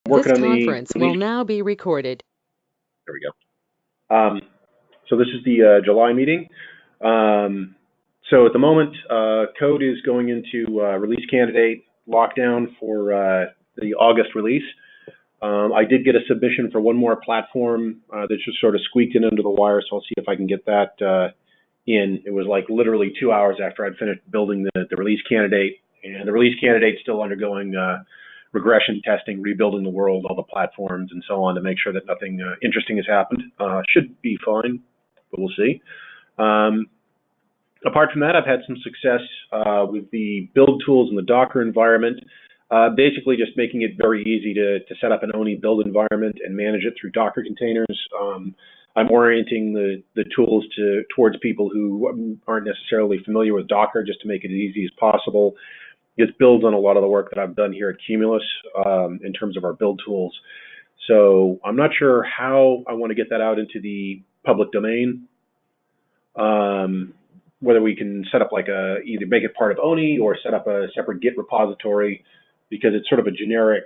Working This on the conference will release. now be recorded. There we go. So this is the July meeting. So at the moment, code is going into release candidate lockdown for the August release. I did get a submission for one more platform that just sort of squeaked in under the wire, so I'll see if I can get that in. It was like literally 2 hours after I'd finished building the release candidate, and the release candidate's still undergoing regression testing, rebuilding the world, all the platforms, and so on to make sure that nothing interesting has happened. Should be fine, but we'll see. Apart from that, I've had some success with the build tools in the Docker environment. Basically just making it very easy to set up an ONIE build environment and manage it through Docker containers. I'm orienting the tools towards people who aren't necessarily familiar with Docker, just to make it as easy as possible. It builds on a lot of the work that I've done here at Cumulus in terms of our build tools. So I'm not sure how I want to get that out into the public domain. Whether we can set up like either make it part of ONIE or set up a separate Git repository, because it's sort of a generic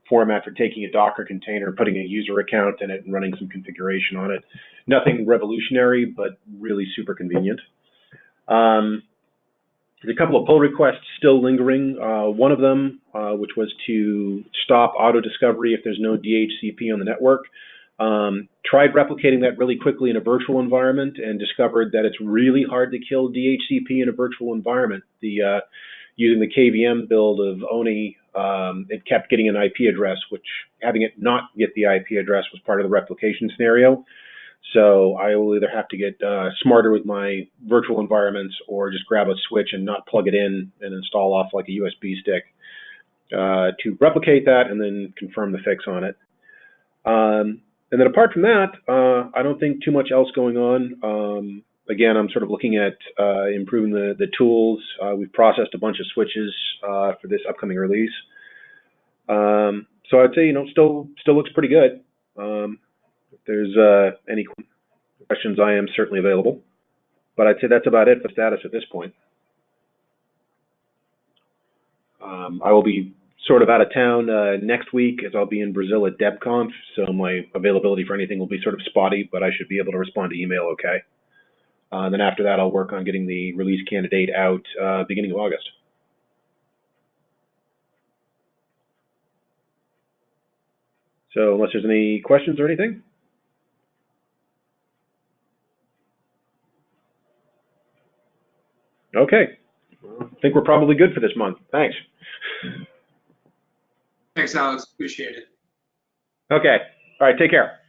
format for taking a Docker container, putting a user account in it, and running some configuration on it. Nothing revolutionary, but really super convenient. There's a couple of pull requests still lingering. One of them, which was to stop auto discovery if there's no DHCP on the network. Tried replicating that really quickly in a virtual environment and discovered that it's really hard to kill DHCP in a virtual environment. Using the KVM build of ONIE, it kept getting an IP address, which having it not get the IP address was part of the replication scenario. So I will either have to get smarter with my virtual environments or just grab a switch and not plug it in and install off like a USB stick to replicate that and then confirm the fix on it. And then apart from that, I don't think too much else going on. Again, I'm sort of looking at improving the tools. We've processed a bunch of switches for this upcoming release. So I'd say, still looks pretty good. If there's any questions, I am certainly available. But I'd say that's about it for status at this point. I will be sort of out of town next week, as I'll be in Brazil at DebConf, so my availability for anything will be sort of spotty, but I should be able to respond to email okay. Then after that, I'll work on getting the release candidate out beginning of August. So unless there's any questions or anything? Okay. Well, I think we're probably good for this month. Thanks. Thanks, Alex. Appreciate it. Okay. All right. Take care.